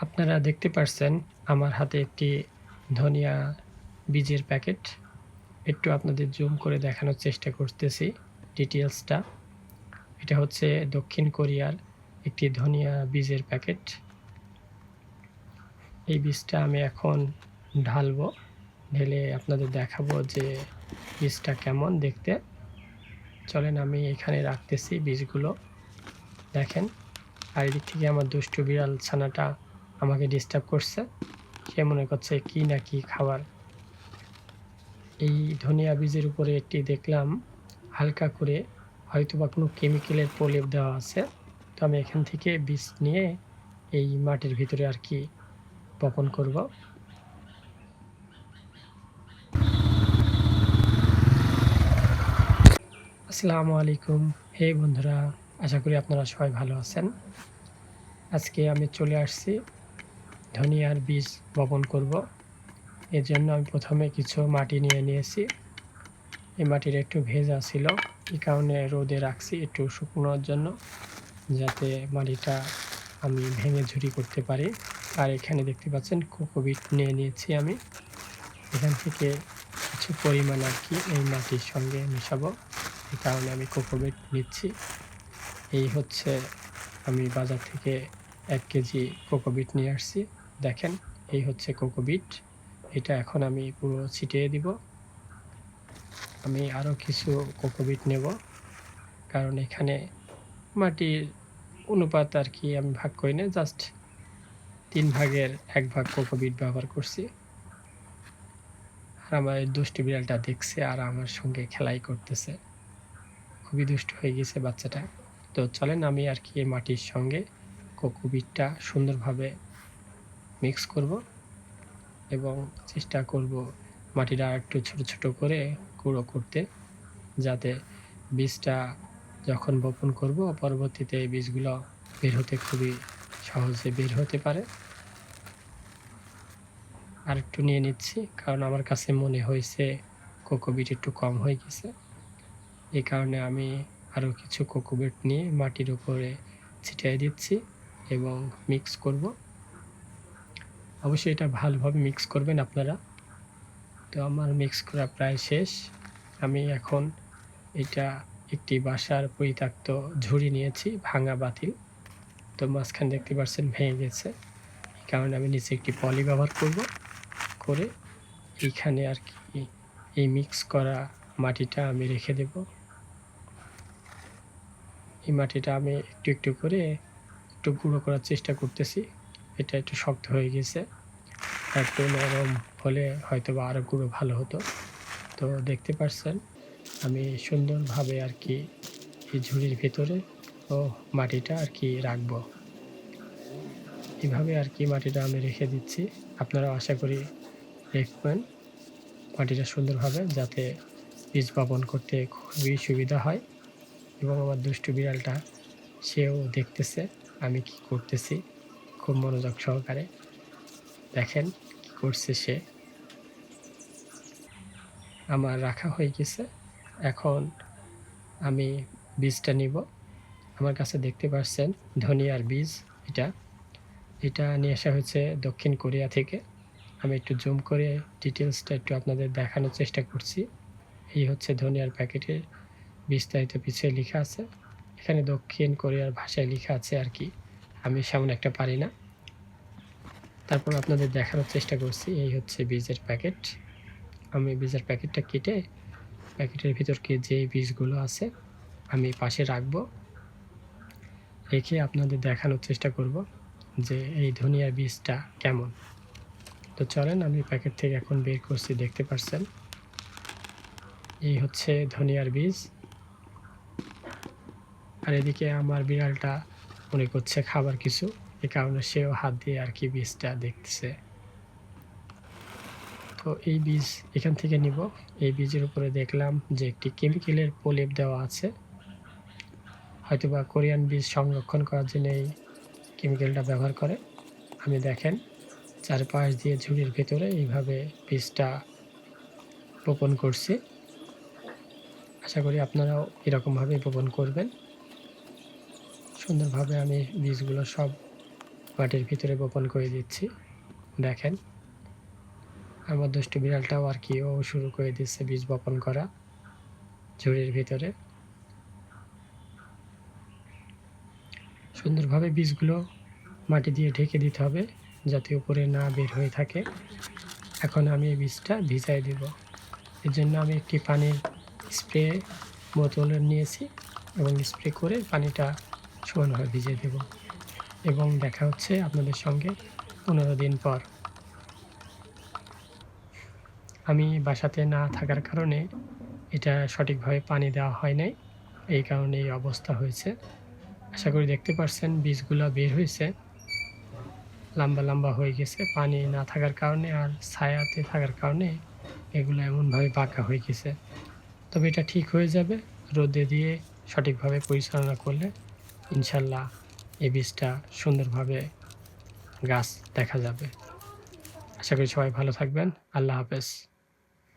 আপনারা দেখতে পারছেন আমার হাতে একটি ধনিয়া বীজের প্যাকেট। একটু আপনাদের জুম করে দেখানোর চেষ্টা করতেছি ডিটেইলসটা। এটা হচ্ছে দক্ষিণ কোরিয়ার একটি ধনিয়া বীজের প্যাকেট। এই বীজটা আমি এখন ঢালবো, ঢেলে আপনাদের দেখাবো যে বীজটা কেমন দেখতে। চলেন আমি এখানে রাখতেছি বীজগুলো, দেখেন। আর এদিক থেকে আমার দুষ্টু বিড়াল ছানাটা আমাকে ডিস্টার্ব করছে, সে মনে করছে কি না কি খাবার। এই ধনিয়া বীজের উপরে একটি দেখলাম হালকা করে হয়তোবা কোনো কেমিক্যালের প্রলেপ দেওয়া আছে। তো আমি এখান থেকে বীজ নিয়ে এই মাটির ভিতরে আর কি বপন করব। আসসালামু আলাইকুম। হে বন্ধুরা, আশা করি আপনারা সবাই ভালো আছেন। আজকে আমি চলে আসছি ধনিয়ার বীজ বপন করব। এর জন্য আমি প্রথমে কিছু মাটি নিয়ে নিয়েছি। এই মাটির একটু ভেজা ছিল, এই কারণে রোদে রাখছি একটু শুকনোর জন্য, যাতে মাটিটা আমি ভেঙে ঝুরি করতে পারি। আর এখানে দেখতে পাচ্ছেন কোকোপিট নিয়ে নিয়েছি আমি। এখান থেকে কিছু পরিমাণ আর কি এই মাটির সঙ্গে মেশাবো, এই কারণে আমি কোকোপিট নিচ্ছি। এই হচ্ছে আমি বাজার থেকে 1 কেজি কোকোপিট নিয়ে আসছি। দেখেন, এই হচ্ছে কোকোপিট। এটা এখন আমি পুরো ছিটিয়ে দিব। আমি আরও কিছু কোকোপিট নেব, কারণ এখানে মাটির অনুপাত আর কি আমি ভাগ করি না, জাস্ট 3 ভাগের 1 ভাগ কোকোপিট ব্যবহার করছি। আর আমার দুষ্টু বিড়ালটা দেখছে আর আমার সঙ্গে খেলাই করতেছে, খুবই দুষ্ট হয়ে গেছে বাচ্চাটা। তো চলেন আমি আর কি মাটির সঙ্গে কোকোপিটটা সুন্দরভাবে মিক্স করব এবং চেষ্টা করব মাটিটা একটু ছোট ছোট করে গুঁড়ো করতে, যাতে বীজটা যখন বপন করব পরবর্তীতে এই বীজগুলো বের হতে খুবই সহজে বের হতে পারে। আর একটু নিয়ে নিচ্ছি, কারণ আমার কাছে মনে হয়েছে কোকোপিট একটু কম হয়ে গেছে। এই কারণে আমি আরও কিছু কোকোপিট নিয়ে মাটির উপরে ছিটিয়ে দিচ্ছি এবং মিক্স করব। অবশ্যই এটা ভালোভাবে মিক্স করবেন আপনারা। তো আমার মিক্স করা প্রায় শেষ। আমি এখন এটা একটি বাসার পরিত্যক্ত ঝুড়ি নিয়েছি, ভাঙা বাতিল। তো মাঝখানে দেখতে পাচ্ছেন ভেঙে গেছে, এই কারণে আমি নিচে একটি পলি ব্যবহার করব, করে এইখানে আর কি এই মিক্স করা মাটিটা আমি রেখে দেব। এই মাটিটা আমি একটু একটু করে একটু গুঁড়ো করার চেষ্টা করতেছি। এটা একটু শক্ত হয়ে গেছে, একটু নরম হলে হয়তো বা আরও গুঁড়ো ভালো হতো। তো দেখতে পাচ্ছেন আমি সুন্দরভাবে আর কি এই ঝুড়ির ভিতরে ও মাটিটা আর কি রাখবো। এভাবে আর কি মাটিটা আমি রেখে দিচ্ছি। আপনারাও আশা করি দেখবেন মাটিটা সুন্দরভাবে, যাতে বীজ বপন করতে খুবই সুবিধা হয়। এবং আমার দুষ্টু বিড়ালটা সেও দেখতেছে আমি কি করতেছি খুব মনোযোগ সহকারে। দেখেন কি করছে সে। আমার রাখা হয়ে গেছে, এখন আমি বীজটা নিব। আমার কাছে দেখতে পাচ্ছেন ধনিয়ার বীজ। এটা নিয়ে আসা হয়েছে দক্ষিণ কোরিয়া থেকে। আমি একটু জুম করে ডিটেলসটা একটু আপনাদের দেখানোর চেষ্টা করছি। এই হচ্ছে ধনিয়ার প্যাকেটের বিস্তারিত পিছিয়ে লেখা আছে। এখানে দক্ষিণ কোরিয়ার ভাষায় লেখা আছে আর কি, আমি সেমন একটা পারি না, তারপর আপনাদের দেখানোর চেষ্টা করছি। এই হচ্ছে বীজের প্যাকেট। আমি বীজের প্যাকেটটা কেটে প্যাকেটের ভিতরকে যে বীজগুলো আছে আমি পাশে রাখবো, রেখে আপনাদের দেখানোর চেষ্টা করব যে এই ধনিয়ার বীজটা কেমন। তো চলেন আমি প্যাকেট থেকে এখন বের করছি, দেখতে পাচ্ছেন এই হচ্ছে ধনিয়ার বীজ। আর এদিকে আমার বিড়ালটা মনে করছে খাবার কিছু, এ কারণে সেও হাত দিয়ে আর কি বীজটা দেখতেছে। তো এই বীজ এখান থেকে নিব। এই বীজের উপরে দেখলাম যে একটি কেমিক্যালের প্রলেপ দেওয়া আছে, হয়তোবা কোরিয়ান বীজ সংরক্ষণ করার জন্য এই কেমিক্যালটা ব্যবহার করে। আমি দেখেন চারপাশ দিয়ে ঝুড়ির ভেতরে এইভাবে বীজটা বপন করছি। আশা করি আপনারাও এরকমভাবে বপন করবেন। সুন্দরভাবে আমি বীজগুলো সব মাটির ভিতরে বপন করে দিচ্ছি। দেখেন আমার দুষ্টু বিড়ালটাও আর কি ও শুরু করে দিচ্ছে বীজ বপন করা ঝুড়ির ভিতরে। সুন্দরভাবে বীজগুলো মাটি দিয়ে ঢেকে দিতে হবে যাতে উপরে না বের হয়ে থাকে। এখন আমি এই বীজটা ভিজাই দেব। এর জন্য আমি একটি পানির স্প্রে বোতল নিয়েছি এবং স্প্রে করে পানিটা সমানভাবে ভিজিয়ে দেব এবং দেখা হচ্ছে আপনাদের সঙ্গে 15 দিন পর। আমি বাসাতে না থাকার কারণে এটা সঠিকভাবে পানি দেওয়া হয় নাই, এই কারণে এই অবস্থা হয়েছে। আশা করি দেখতে পাচ্ছেন বীজগুলো বের হয়েছে, লম্বা লম্বা হয়ে গেছে। পানি না থাকার কারণে আর ছায়াতে থাকার কারণে এগুলো এমনভাবে বাঁকা হয়ে গেছে। তবে এটা ঠিক হয়ে যাবে রোদে দিয়ে সঠিকভাবে পরিচালনা করলে। ইনশাল্লাহ এই বীজটা সুন্দরভাবে গাছ দেখা যাবে। আশা করি সবাই ভালো থাকবেন। আল্লাহ হাফেজ।